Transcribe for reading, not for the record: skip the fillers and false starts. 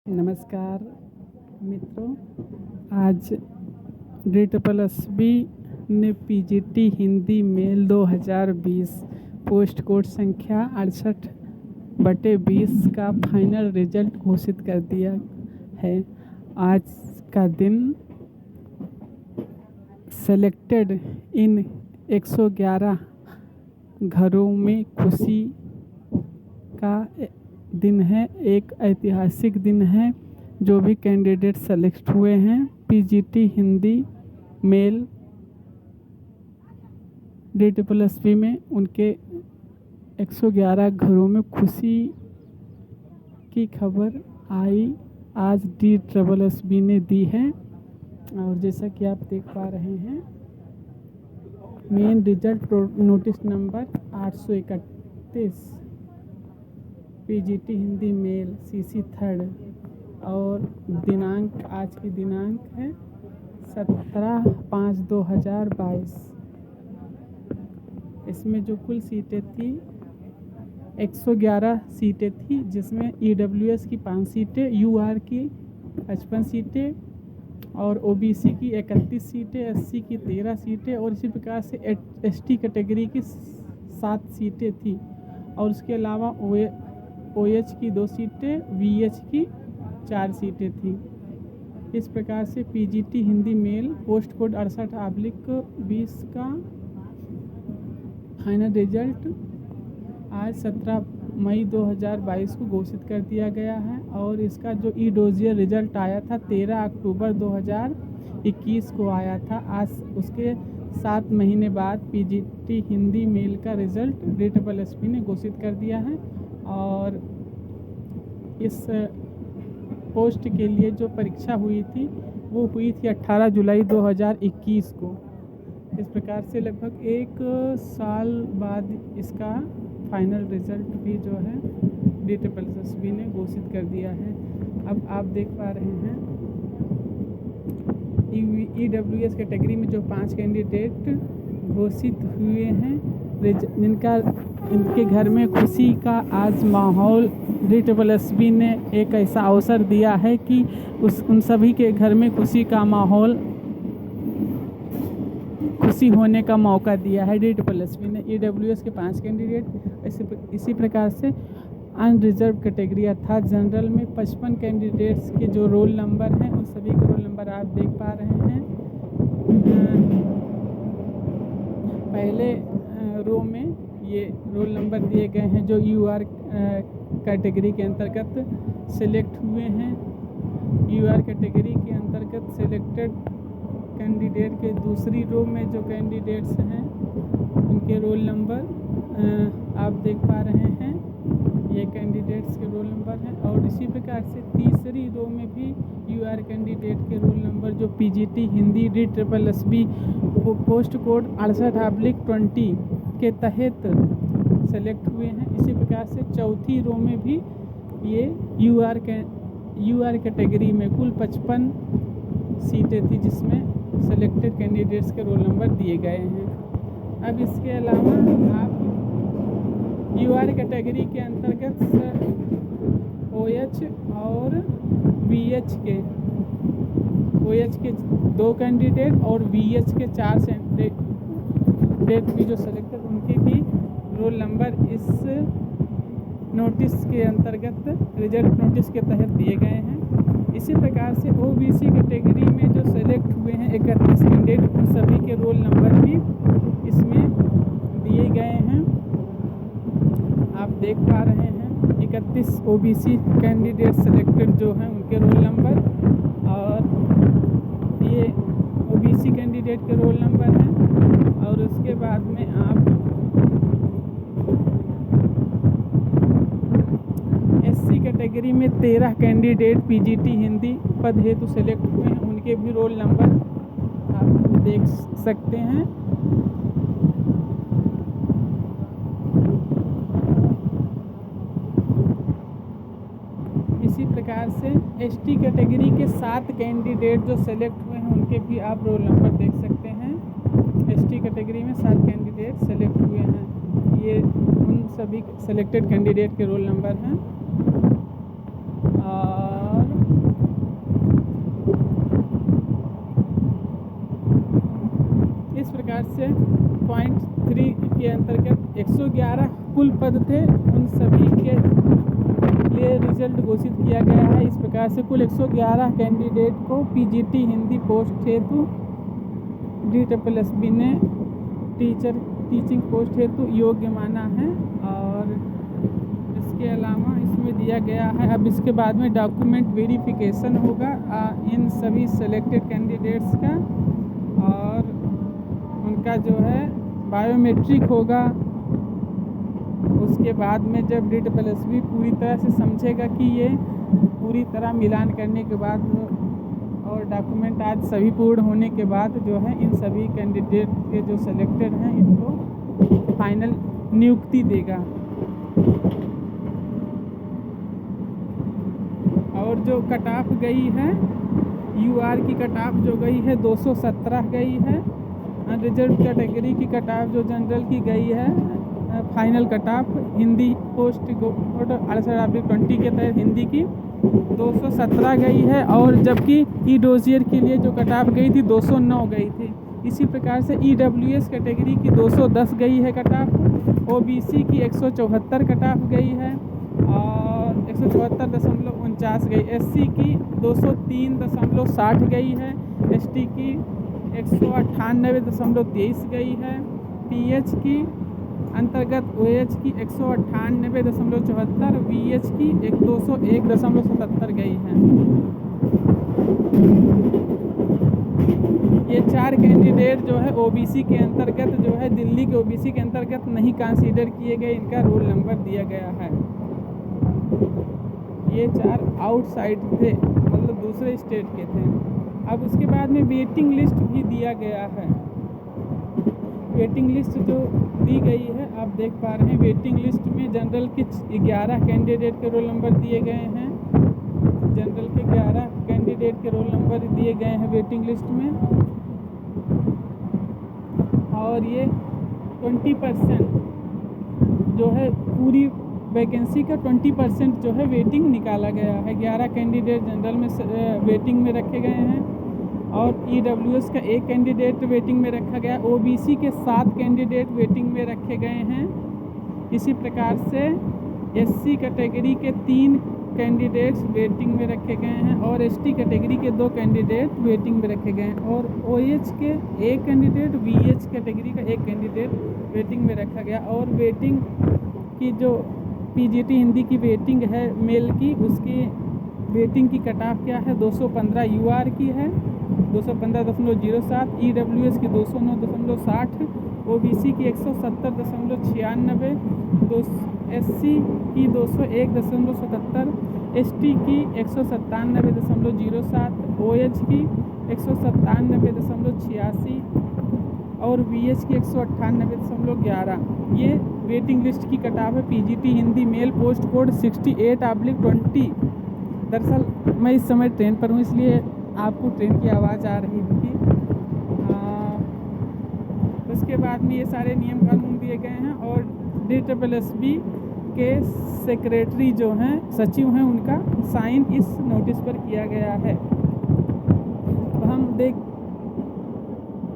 नमस्कार मित्रों, आज DSSB ने PGT Hindi male 2020 post code संख्या 68/20 का फाइनल रिजल्ट घोषित कर दिया है। आज का दिन सेलेक्टेड इन 111 घरों में खुशी का दिन है। एक ऐतिहासिक दिन है। जो भी कैंडिडेट सेलेक्ट हुए हैं PGT हिंदी मेल DSSB में, उनके 111 घरों में खुशी की खबर आज DSSB ने दी है। और जैसा कि आप देख पा रहे हैं, main result notice number 831 PGT Hindi male CC 3rd और दिनांक, आज की दिनांक है 17/5/2022। इसमें जो कुल सीटें थी 111 सीटें थी, जिसमें EWS की 5 सीटें, UR की 55 सीटें और OBC की 31 सीटें, SC की 13 सीटें और इसी प्रकार से ST कैटेगरी की 7 सीटें थी। और उसके अलावा OH की 2 सीटें, VH की 4 सीटें थी। इस प्रकार से PGT Hindi mail post code 68/20 का फाइनल रिजल्ट आज 17 मई 2022 को घोषित कर दिया गया है। और इसका जो डोजियर रिजल्ट आया था 13 अक्टूबर 2021 को आया था। आज उसके 7 महीने बाद PGT हिंदी मेल का रिजल्ट DSSB ने घोषित कर दिया है। और इस पोस्ट के लिए जो परीक्षा हुई थी वो हुई थी 18 जुलाई 2021 को। इस प्रकार से लगभग 1 साल बाद इसका फाइनल रिजल्ट भी जो है DSSB ने घोषित कर दिया है। अब आप देख पा रहे हैं EWS कैटेगरी में जो 5 कैंडिडेट घोषित हुए हैं, इनके घर में खुशी का आज माहौल DSSB ने एक ऐसा अवसर दिया है कि उन सभी के घर में खुशी का माहौल, खुशी होने का मौका दिया है DSSB ने। EWS के 5 कैंडिडेट, इसी प्रकार से अनरिजर्व कैटेगरी अर्थात जनरल में 55 कैंडिडेट्स के जो रोल नंबर हैं, उन सभी के रोल नंबर आप देख पा रहे हैं। पहले रो में ये रोल नंबर दिए गए हैं जो UR कैटेगरी के अंतर्गत सिलेक्ट हुए हैं। UR कैटेगरी के अंतर्गत सिलेक्टेड कैंडिडेट के दूसरी रो में जो कैंडिडेट्स हैं उनके रोल नंबर आप देख पा रहे हैं। ये कैंडिडेट्स के रोल नंबर हैं। और इसी प्रकार से तीसरी रो में भी UR कैंडिडेट के रोल नंबर जो PGT Hindi DSSB post code 68/20 के तहत सेलेक्ट हुए हैं। इसी प्रकार से चौथी रो में भी ये UR कैटेगरी में कुल 55 सीटें थी, जिसमें सेलेक्टेड कैंडिडेट्स के रोल नंबर दिए गए हैं। अब इसके अलावा आप UR कैटेगरी के अंतर्गत OH और VH के OH के 2 कैंडिडेट और VH के 4 कैंडिडेट भी जो सेलेक्टेड, उनके भी रोल नंबर इस नोटिस के अंतर्गत रिजल्ट नोटिस के तहत दिए गए हैं। इसी प्रकार से OBC कैटेगरी में जो सेलेक्ट हुए हैं 31 कैंडिडेट, उन सभी के रोल नंबर भी इसमें दिए गए हैं। आप देख पा रहे हैं 31 OBC कैंडिडेट सेलेक्टेड जो हैं उनके रोल नंबर, और ये OBC कैंडिडेट के रोल नंबर हैं। और उसके बाद में आप SC कैटेगरी में 13 कैंडिडेट PGT हिंदी पद हेतु सेलेक्ट हुए हैं, उनके भी रोल नंबर आप देख सकते हैं। इसी प्रकार से ST कैटेगरी के 7 कैंडिडेट जो सेलेक्ट हुए हैं, उनके भी आप रोल नंबर देख सकते हैं। ST कैटेगरी में 7 कैंडिडेट सेलेक्ट हुए हैं, ये उन सभी सेलेक्टेड कैंडिडेट के रोल नंबर हैं। और कुल पद थे उन सभी के लिए रिजल्ट घोषित किया गया है। इस प्रकार से कुल 111 कैंडिडेट को पीजीटी हिंदी पोस्ट हेतु DSSB ने टीचिंग पोस्ट हेतु योग्य माना है। और इसके अलावा इसमें दिया गया है, अब इसके बाद में डॉक्यूमेंट वेरिफिकेशन होगा इन सभी सेलेक्टेड कैंडिडेट्स का, और उनका जो है बायोमेट्रिक होगा। उसके बाद में जब DSSB पूरी तरह से समझेगा कि ये पूरी तरह मिलान करने के बाद और डॉक्यूमेंट आज सभी पूर्ण होने के बाद जो है इन सभी कैंडिडेट के जो सेलेक्टेड हैं इनको फाइनल नियुक्ति देगा। और जो कट ऑफ गई है UR की कट ऑफ जो गई है 217 गई है। रिजर्व कैटेगरी की कट ऑफ जो जनरल की गई है final cut off Hindi post code 68/20 के तहत हिंदी की 217 गई है। और जबकि ई-डोजियर के लिए जो कट ऑफ गई थी 209 गई थी। इसी प्रकार से EWS कैटेगरी की 210 गई है कट ऑफ, OBC की 174 कट ऑफ गई है और 174.49 गई, SC की 203.60 गई है, ST की 198.23 गई है, PH की अंतर्गत OH की 198.74, VH की 201.77 गई है। ये 4 कैंडिडेट जो है OBC के अंतर्गत जो है दिल्ली के OBC के अंतर्गत नहीं कंसीडर किए गए, इनका रोल नंबर दिया गया है। ये 4 आउटसाइड थे, मतलब दूसरे स्टेट के थे। अब उसके बाद में वेटिंग लिस्ट भी दिया गया है। वेटिंग लिस्ट जो दी गई है आप देख पा रहे हैं। वेटिंग लिस्ट में जनरल के 11 कैंडिडेट के रोल नंबर दिए गए हैं। जनरल के 11 कैंडिडेट के रोल नंबर दिए गए हैं वेटिंग लिस्ट में। और ये 20% जो है पूरी वैकेंसी का 20% जो है वेटिंग निकाला गया है। 11 कैंडिडेट जनरल में वेटिंग में रखे गए हैं और EWS का 1 कैंडिडेट वेटिंग में रखा गया। OBC के 7 कैंडिडेट वेटिंग में रखे गए हैं। इसी प्रकार से SC कैटेगरी के 3 कैंडिडेट्स वेटिंग में रखे गए हैं और ST कैटेगरी के 2 कैंडिडेट वेटिंग में रखे गए हैं और OH के 1 कैंडिडेट, VH कैटेगरी का 1 कैंडिडेट वेटिंग में रखा गया। और वेटिंग की जो PGT हिंदी की वेटिंग है मेल की, उसकी वेटिंग की कट ऑफ क्या है 215 UR की है 215.07, EWS की 209.60, OBC की 170.96, SC की 201.77, ST की 197.07, OH की 197.86 और VH की 198.11। ये वेटिंग लिस्ट की कट ऑफ है PGT Hindi mail post code 68/20। दरअसल मैं इस समय ट्रेन पर हूँ, इसलिए आपको ट्रेन की आवाज़ आ रही होगी। उसके बाद में ये सारे नियम कानून दिए गए हैं और DSSB के सेक्रेटरी जो हैं, सचिव हैं, उनका साइन इस नोटिस पर किया गया है। तो हम देख